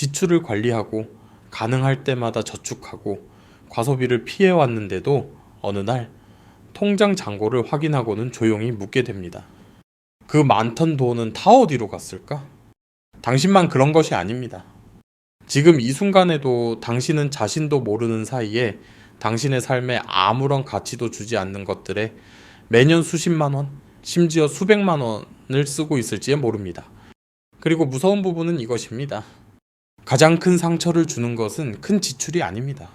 지출을 관리하고 가능할 때마다 저축하고 과소비를 피해왔는데도 어느 날 통장 잔고를 확인하고는 조용히 묻게 됩니다. 그 많던 돈은 다 어디로 갔을까? 당신만 그런 것이 아닙니다. 지금 이 순간에도 당신은 자신도 모르는 사이에 당신의 삶에 아무런 가치도 주지 않는 것들에 매년 수십만 원, 심지어 수백만 원을 쓰고 있을지 모릅니다. 그리고 무서운 부분은 이것입니다. 가장 큰 상처를 주는 것은 큰 지출이 아닙니다.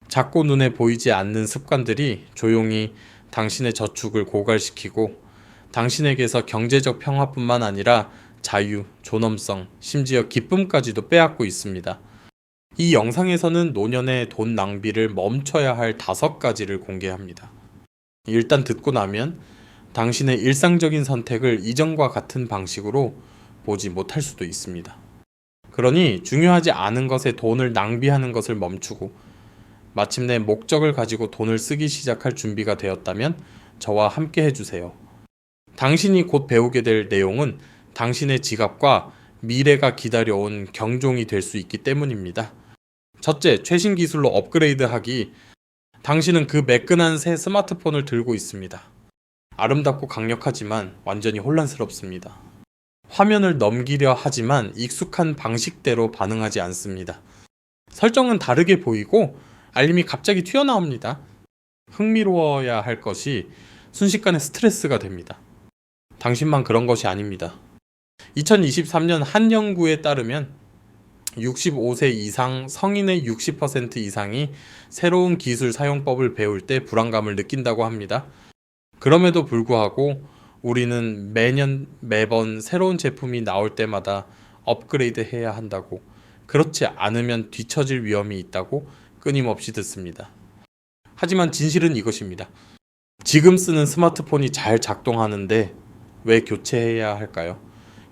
작고 눈에 보이지 않는 습관들이 조용히 당신의 저축을 고갈시키고 당신에게서 경제적 평화뿐만 아니라 자유, 존엄성, 심지어 기쁨까지도 빼앗고 있습니다. 이 영상에서는 노년의 돈 낭비를 멈춰야 할 5가지를 공개합니다. 일단 듣고 나면 당신의 일상적인 선택을 이전과 같은 방식으로 보지 못할 수도 있습니다. 그러니 중요하지 않은 것에 돈을 낭비하는 것을 멈추고 마침내 목적을 가지고 돈을 쓰기 시작할 준비가 되었다면 저와 함께 해주세요. 당신이 곧 배우게 될 내용은 당신의 지갑과 미래가 기다려온 경종이 될 수 있기 때문입니다. 첫째, 최신 기술로 업그레이드하기. 당신은 그 매끈한 새 스마트폰을 들고 있습니다. 아름답고 강력하지만 완전히 혼란스럽습니다. 화면을 넘기려 하지만 익숙한 방식대로 반응하지 않습니다. 설정은 다르게 보이고 알림이 갑자기 튀어나옵니다. 흥미로워야 할 것이 순식간에 스트레스가 됩니다. 당신만 그런 것이 아닙니다. 2023년 한 연구에 따르면 65세 이상 성인의 60% 이상이 새로운 기술 사용법을 배울 때 불안감을 느낀다고 합니다. 그럼에도 불구하고 우리는 매번 새로운 제품이 나올 때마다 업그레이드 해야 한다고, 그렇지 않으면 뒤처질 위험이 있다고 끊임없이 듣습니다. 하지만 진실은 이것입니다. 지금 쓰는 스마트폰이 잘 작동하는데 왜 교체해야 할까요?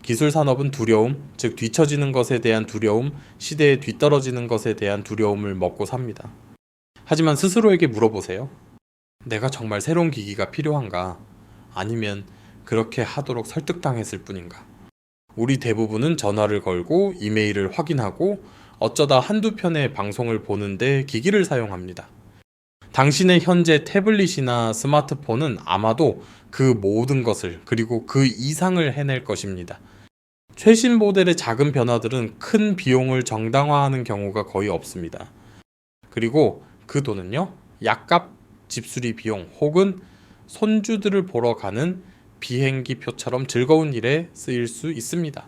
기술 산업은 두려움, 즉 뒤처지는 것에 대한 두려움, 시대에 뒤떨어지는 것에 대한 두려움을 먹고 삽니다. 하지만 스스로에게 물어보세요. 내가 정말 새로운 기기가 필요한가? 아니면 그렇게 하도록 설득당했을 뿐인가? 우리 대부분은 전화를 걸고 이메일을 확인하고 어쩌다 한두 편의 방송을 보는데 기기를 사용합니다. 당신의 현재 태블릿이나 스마트폰은 아마도 그 모든 것을, 그리고 그 이상을 해낼 것입니다. 최신 모델의 작은 변화들은 큰 비용을 정당화하는 경우가 거의 없습니다. 그리고 그 돈은요, 약값, 집수리 비용 혹은 손주들을 보러 가는 비행기 표처럼 즐거운 일에 쓰일 수 있습니다.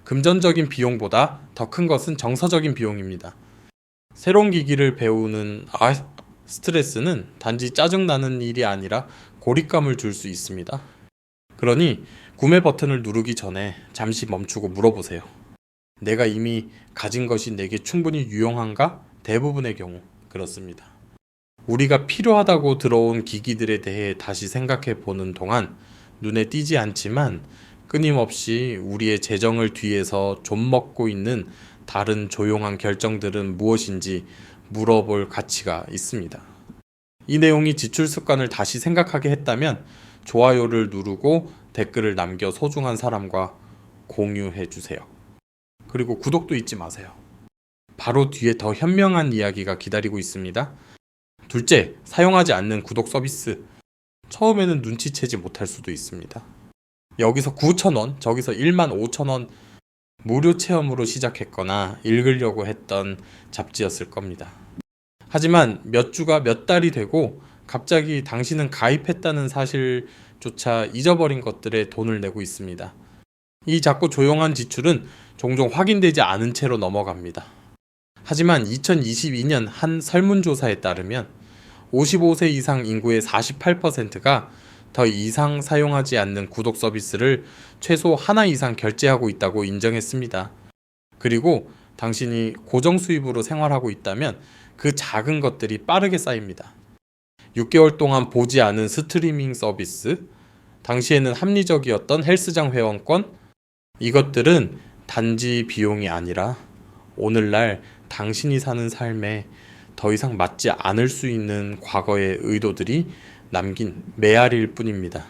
금전적인 비용보다 더 큰 것은 정서적인 비용입니다. 새로운 기기를 배우는 스트레스는 단지 짜증나는 일이 아니라 고립감을 줄 수 있습니다. 그러니 구매 버튼을 누르기 전에 잠시 멈추고 물어보세요. 내가 이미 가진 것이 내게 충분히 유용한가? 대부분의 경우 그렇습니다. 우리가 필요하다고 들어온 기기들에 대해 다시 생각해 보는 동안 눈에 띄지 않지만 끊임없이 우리의 재정을 뒤에서 좀먹고 있는 다른 조용한 결정들은 무엇인지 물어볼 가치가 있습니다. 이 내용이 지출 습관을 다시 생각하게 했다면 좋아요를 누르고 댓글을 남겨 소중한 사람과 공유해 주세요. 그리고 구독도 잊지 마세요. 바로 뒤에 더 현명한 이야기가 기다리고 있습니다. 둘째, 사용하지 않는 구독 서비스. 처음에는 눈치채지 못할 수도 있습니다. 여기서 9,000원, 저기서 15,000원 무료 체험으로 시작했거나 읽으려고 했던 잡지였을 겁니다. 하지만 몇 주가 몇 달이 되고 갑자기 당신은 가입했다는 사실조차 잊어버린 것들에 돈을 내고 있습니다. 이 작고 조용한 지출은 종종 확인되지 않은 채로 넘어갑니다. 하지만 2022년 한 설문조사에 따르면 55세 이상 인구의 48%가 더 이상 사용하지 않는 구독 서비스를 최소 하나 이상 결제하고 있다고 인정했습니다. 그리고 당신이 고정 수입으로 생활하고 있다면 그 작은 것들이 빠르게 쌓입니다. 6개월 동안 보지 않은 스트리밍 서비스, 당시에는 합리적이었던 헬스장 회원권, 이것들은 단지 비용이 아니라 오늘날 당신이 사는 삶에 더 이상 맞지 않을 수 있는 과거의 의도들이 남긴 메아리일 뿐입니다.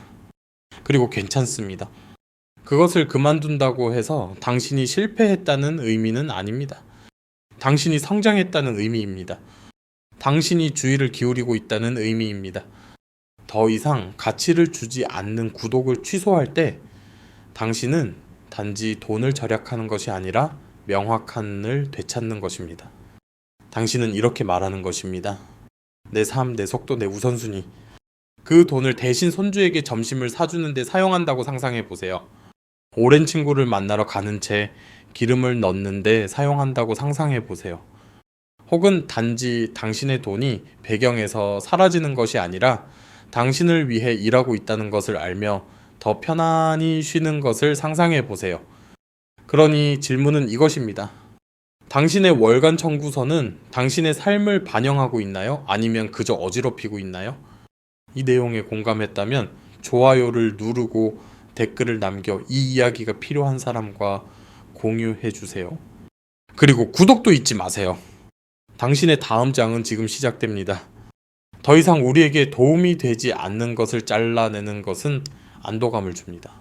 그리고 괜찮습니다. 그것을 그만둔다고 해서 당신이 실패했다는 의미는 아닙니다. 당신이 성장했다는 의미입니다. 당신이 주의를 기울이고 있다는 의미입니다. 더 이상 가치를 주지 않는 구독을 취소할 때 당신은 단지 돈을 절약하는 것이 아니라 명확한을 되찾는 것입니다. 당신은 이렇게 말하는 것입니다. 내 삶, 내 속도, 내 우선순위. 그 돈을 대신 손주에게 점심을 사주는데 사용한다고 상상해 보세요. 오랜 친구를 만나러 가는 채 기름을 넣는데 사용한다고 상상해 보세요. 혹은 단지 당신의 돈이 배경에서 사라지는 것이 아니라 당신을 위해 일하고 있다는 것을 알며 더 편안히 쉬는 것을 상상해 보세요. 그러니 질문은 이것입니다. 당신의 월간 청구서는 당신의 삶을 반영하고 있나요? 아니면 그저 어지럽히고 있나요? 이 내용에 공감했다면 좋아요를 누르고 댓글을 남겨 이 이야기가 필요한 사람과 공유해 주세요. 그리고 구독도 잊지 마세요. 당신의 다음 장은 지금 시작됩니다. 더 이상 우리에게 도움이 되지 않는 것을 잘라내는 것은 안도감을 줍니다.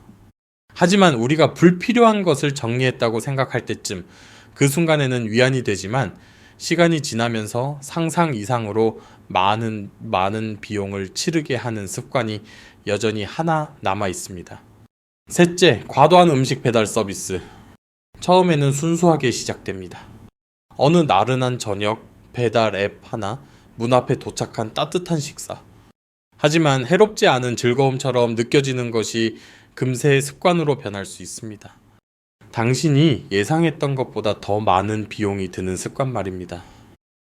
하지만 우리가 불필요한 것을 정리했다고 생각할 때쯤 그 순간에는 위안이 되지만 시간이 지나면서 상상 이상으로 많은 비용을 치르게 하는 습관이 여전히 하나 남아 있습니다. 셋째, 과도한 음식 배달 서비스. 처음에는 순수하게 시작됩니다. 어느 나른한 저녁 배달 앱 하나, 문 앞에 도착한 따뜻한 식사. 하지만 해롭지 않은 즐거움처럼 느껴지는 것이 금세 습관으로 변할 수 있습니다. 당신이 예상했던 것보다 더 많은 비용이 드는 습관 말입니다.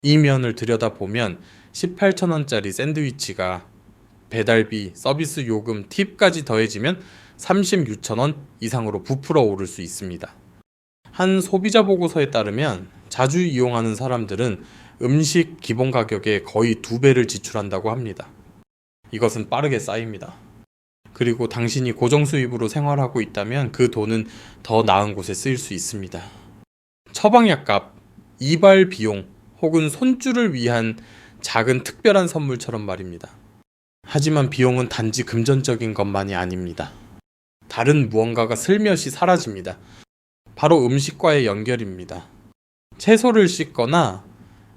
이 면을 들여다보면 18,000원짜리 샌드위치가 배달비, 서비스 요금, 팁까지 더해지면 36,000원 이상으로 부풀어 오를 수 있습니다. 한 소비자 보고서에 따르면 자주 이용하는 사람들은 음식 기본 가격의 거의 2배를 지출한다고 합니다. 이것은 빠르게 쌓입니다. 그리고 당신이 고정 수입으로 생활하고 있다면 그 돈은 더 나은 곳에 쓰일 수 있습니다. 처방약값, 이발 비용 혹은 손주를 위한 작은 특별한 선물처럼 말입니다. 하지만 비용은 단지 금전적인 것만이 아닙니다. 다른 무언가가 슬며시 사라집니다. 바로 음식과의 연결입니다. 채소를 씻거나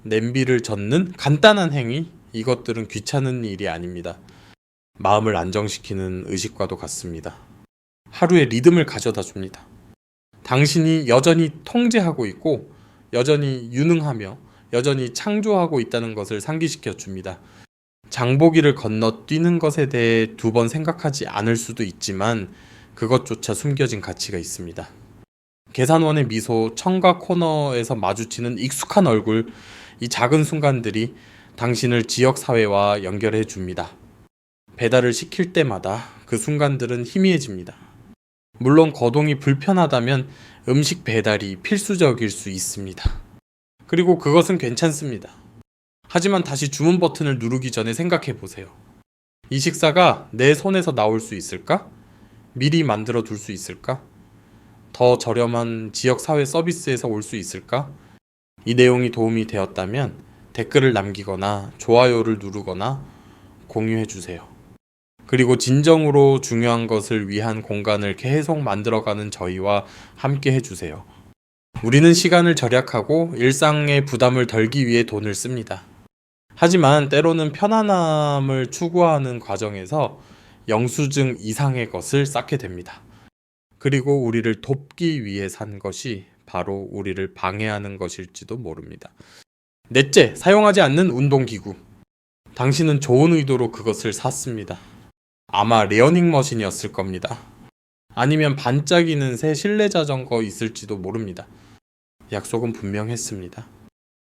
냄비를 젓는 간단한 행위, 이것들은 귀찮은 일이 아닙니다. 마음을 안정시키는 의식과도 같습니다. 하루의 리듬을 가져다 줍니다. 당신이 여전히 통제하고 있고 여전히 유능하며 여전히 창조하고 있다는 것을 상기시켜 줍니다. 장보기를 건너뛰는 것에 대해 2번 생각하지 않을 수도 있지만 그것조차 숨겨진 가치가 있습니다. 계산원의 미소, 청각 코너에서 마주치는 익숙한 얼굴, 이 작은 순간들이 당신을 지역사회와 연결해 줍니다. 배달을 시킬 때마다 그 순간들은 희미해집니다. 물론 거동이 불편하다면 음식 배달이 필수적일 수 있습니다. 그리고 그것은 괜찮습니다. 하지만 다시 주문 버튼을 누르기 전에 생각해 보세요. 이 식사가 내 손에서 나올 수 있을까? 미리 만들어 둘 수 있을까? 더 저렴한 지역사회 서비스에서 올 수 있을까? 이 내용이 도움이 되었다면 댓글을 남기거나 좋아요를 누르거나 공유해 주세요. 그리고 진정으로 중요한 것을 위한 공간을 계속 만들어가는 저희와 함께 해주세요. 우리는 시간을 절약하고 일상의 부담을 덜기 위해 돈을 씁니다. 하지만 때로는 편안함을 추구하는 과정에서 영수증 이상의 것을 쌓게 됩니다. 그리고 우리를 돕기 위해 산 것이 바로 우리를 방해하는 것일지도 모릅니다. 넷째, 사용하지 않는 운동기구. 당신은 좋은 의도로 그것을 샀습니다. 아마 레어닝 머신이었을 겁니다. 아니면 반짝이는 새 실내 자전거 있을지도 모릅니다. 약속은 분명했습니다.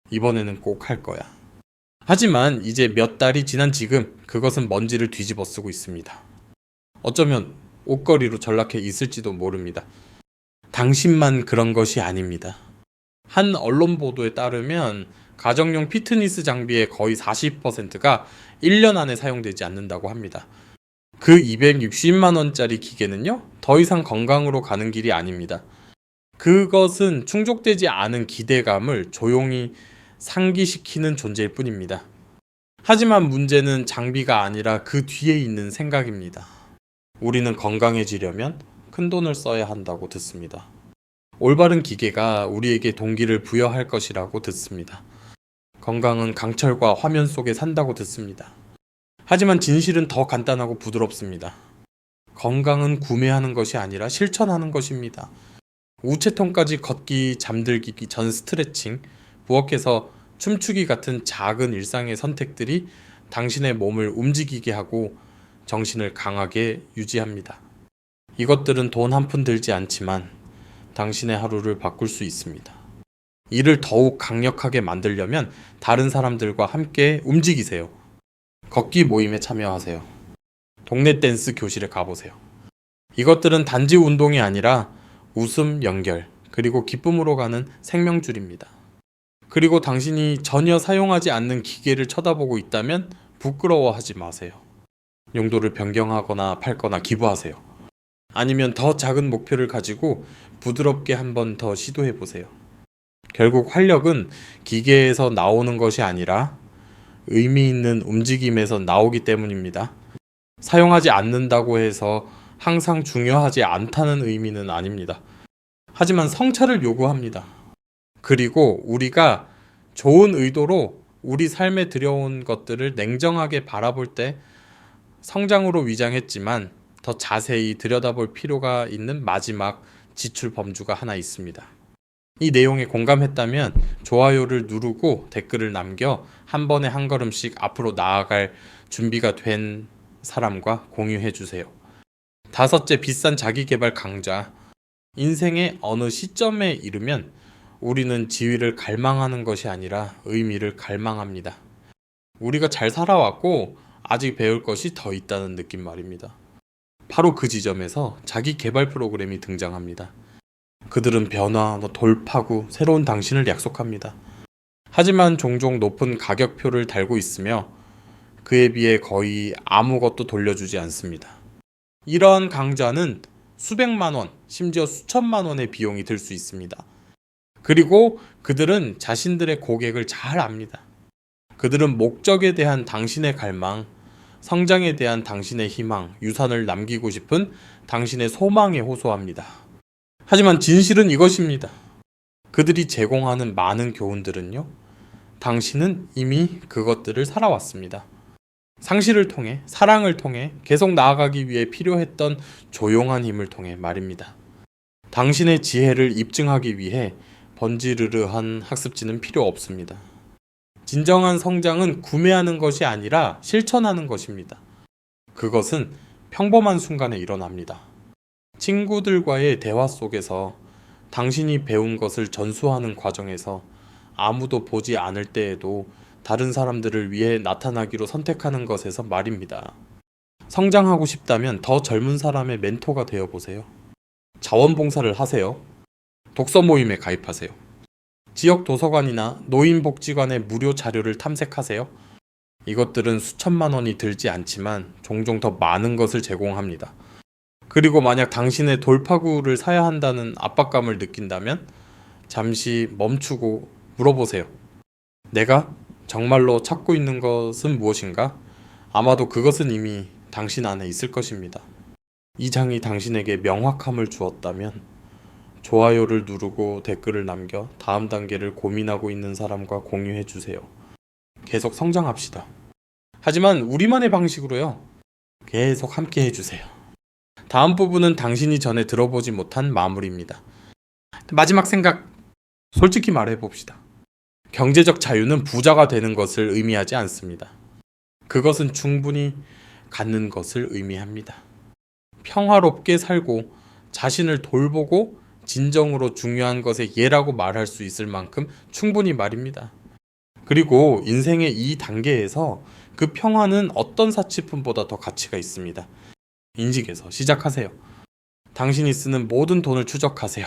이번에는 꼭 할 거야. 하지만 이제 몇 달이 지난 지금 그것은 먼지를 뒤집어 쓰고 있습니다. 어쩌면 옷걸이로 전락해 있을지도 모릅니다. 당신만 그런 것이 아닙니다. 한 언론 보도에 따르면 가정용 피트니스 장비의 거의 40%가 1년 안에 사용되지 않는다고 합니다. 그 260만 원짜리 기계는요, 더 이상 건강으로 가는 길이 아닙니다. 그것은 충족되지 않은 기대감을 조용히 상기시키는 존재일 뿐입니다. 하지만 문제는 장비가 아니라 그 뒤에 있는 생각입니다. 우리는 건강해지려면 큰돈을 써야 한다고 듣습니다. 올바른 기계가 우리에게 동기를 부여할 것이라고 듣습니다. 건강은 강철과 화면 속에 산다고 듣습니다. 하지만 진실은 더 간단하고 부드럽습니다. 건강은 구매하는 것이 아니라 실천하는 것입니다. 우체통까지 걷기, 잠들기 전 스트레칭, 부엌에서 춤추기 같은 작은 일상의 선택들이 당신의 몸을 움직이게 하고 정신을 강하게 유지합니다. 이것들은 돈 한 푼 들지 않지만 당신의 하루를 바꿀 수 있습니다. 이를 더욱 강력하게 만들려면 다른 사람들과 함께 움직이세요. 걷기 모임에 참여하세요. 동네 댄스 교실에 가보세요. 이것들은 단지 운동이 아니라 웃음, 연결, 그리고 기쁨으로 가는 생명줄입니다. 그리고 당신이 전혀 사용하지 않는 기계를 쳐다보고 있다면 부끄러워하지 마세요. 용도를 변경하거나 팔거나 기부하세요. 아니면 더 작은 목표를 가지고 부드럽게 한 번 더 시도해 보세요. 결국 활력은 기계에서 나오는 것이 아니라 의미 있는 움직임에서 나오기 때문입니다. 사용하지 않는다고 해서 항상 중요하지 않다는 의미는 아닙니다. 하지만 성찰을 요구합니다. 그리고 우리가 좋은 의도로 우리 삶에 들여온 것들을 냉정하게 바라볼 때 성장으로 위장했지만 더 자세히 들여다볼 필요가 있는 마지막 지출 범주가 하나 있습니다. 이 내용에 공감했다면 좋아요를 누르고 댓글을 남겨 한 번에 한 걸음씩 앞으로 나아갈 준비가 된 사람과 공유해 주세요. 5째, 비싼 자기계발 강좌. 인생의 어느 시점에 이르면 우리는 지위를 갈망하는 것이 아니라 의미를 갈망합니다. 우리가 잘 살아왔고 아직 배울 것이 더 있다는 느낌 말입니다. 바로 그 지점에서 자기 개발 프로그램이 등장합니다. 그들은 변화, 돌파구, 새로운 당신을 약속합니다. 하지만 종종 높은 가격표를 달고 있으며 그에 비해 거의 아무것도 돌려주지 않습니다. 이러한 강좌는 수백만 원, 심지어 수천만 원의 비용이 들 수 있습니다. 그리고 그들은 자신들의 고객을 잘 압니다. 그들은 목적에 대한 당신의 갈망, 성장에 대한 당신의 희망, 유산을 남기고 싶은 당신의 소망에 호소합니다. 하지만 진실은 이것입니다. 그들이 제공하는 많은 교훈들은요, 당신은 이미 그것들을 살아왔습니다. 상실을 통해, 사랑을 통해, 계속 나아가기 위해 필요했던 조용한 힘을 통해 말입니다. 당신의 지혜를 입증하기 위해 번지르르한 학습지는 필요 없습니다. 진정한 성장은 구매하는 것이 아니라 실천하는 것입니다. 그것은 평범한 순간에 일어납니다. 친구들과의 대화 속에서, 당신이 배운 것을 전수하는 과정에서, 아무도 보지 않을 때에도 다른 사람들을 위해 나타나기로 선택하는 것에서 말입니다. 성장하고 싶다면 더 젊은 사람의 멘토가 되어보세요. 자원봉사를 하세요. 독서 모임에 가입하세요. 지역 도서관이나 노인복지관의 무료 자료를 탐색하세요. 이것들은 수천만 원이 들지 않지만 종종 더 많은 것을 제공합니다. 그리고 만약 당신의 돌파구를 사야 한다는 압박감을 느낀다면 잠시 멈추고 물어보세요. 내가 정말로 찾고 있는 것은 무엇인가? 아마도 그것은 이미 당신 안에 있을 것입니다. 이 장이 당신에게 명확함을 주었다면 좋아요를 누르고 댓글을 남겨 다음 단계를 고민하고 있는 사람과 공유해 주세요. 계속 성장합시다. 하지만 우리만의 방식으로요. 계속 함께 해주세요. 다음 부분은 당신이 전에 들어보지 못한 마무리입니다. 마지막 생각, 솔직히 말해봅시다. 경제적 자유는 부자가 되는 것을 의미하지 않습니다. 그것은 충분히 갖는 것을 의미합니다. 평화롭게 살고 자신을 돌보고 진정으로 중요한 것의 예라고 말할 수 있을 만큼 충분히 말입니다. 그리고 인생의 이 단계에서 그 평화는 어떤 사치품보다 더 가치가 있습니다. 인식에서 시작하세요. 당신이 쓰는 모든 돈을 추적하세요.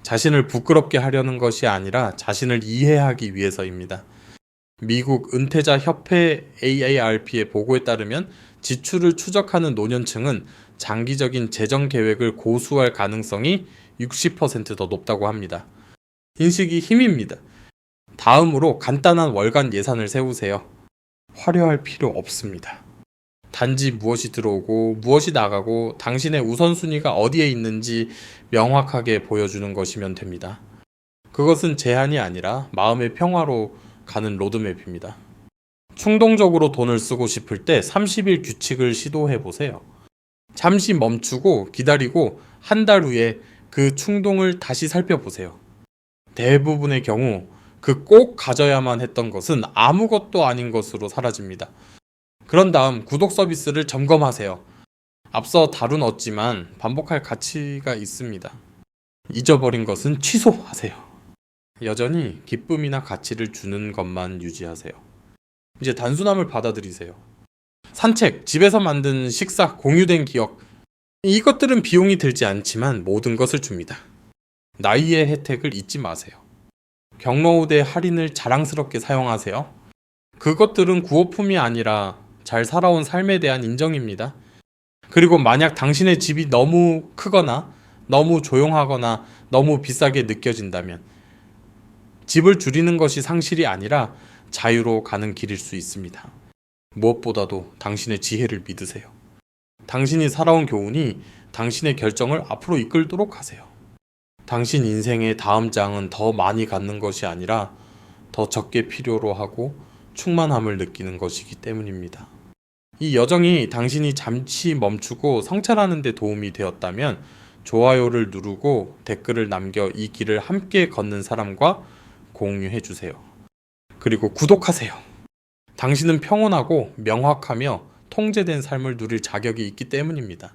자신을 부끄럽게 하려는 것이 아니라 자신을 이해하기 위해서입니다. 미국 은퇴자 협회 AARP의 보고에 따르면 지출을 추적하는 노년층은 장기적인 재정 계획을 고수할 가능성이 60% 더 높다고 합니다. 인식이 힘입니다. 다음으로 간단한 월간 예산을 세우세요. 화려할 필요 없습니다. 단지 무엇이 들어오고 무엇이 나가고 당신의 우선순위가 어디에 있는지 명확하게 보여주는 것이면 됩니다. 그것은 제한이 아니라 마음의 평화로 가는 로드맵입니다. 충동적으로 돈을 쓰고 싶을 때 30일 규칙을 시도해 보세요. 잠시 멈추고 기다리고 한 달 후에 그 충동을 다시 살펴보세요. 대부분의 경우 그 꼭 가져야만 했던 것은 아무것도 아닌 것으로 사라집니다. 그런 다음 구독 서비스를 점검하세요. 앞서 다룬었지만 반복할 가치가 있습니다. 잊어버린 것은 취소하세요. 여전히 기쁨이나 가치를 주는 것만 유지하세요. 이제 단순함을 받아들이세요. 산책, 집에서 만든 식사, 공유된 기억, 이것들은 비용이 들지 않지만 모든 것을 줍니다. 나이의 혜택을 잊지 마세요. 경로우대 할인을 자랑스럽게 사용하세요. 그것들은 구호품이 아니라 잘 살아온 삶에 대한 인정입니다. 그리고 만약 당신의 집이 너무 크거나 너무 조용하거나 너무 비싸게 느껴진다면 집을 줄이는 것이 상실이 아니라 자유로 가는 길일 수 있습니다. 무엇보다도 당신의 지혜를 믿으세요. 당신이 살아온 교훈이 당신의 결정을 앞으로 이끌도록 하세요. 당신 인생의 다음 장은 더 많이 갖는 것이 아니라 더 적게 필요로 하고 충만함을 느끼는 것이기 때문입니다. 이 여정이 당신이 잠시 멈추고 성찰하는 데 도움이 되었다면 좋아요를 누르고 댓글을 남겨 이 길을 함께 걷는 사람과 공유해 주세요. 그리고 구독하세요. 당신은 평온하고 명확하며 통제된 삶을 누릴 자격이 있기 때문입니다.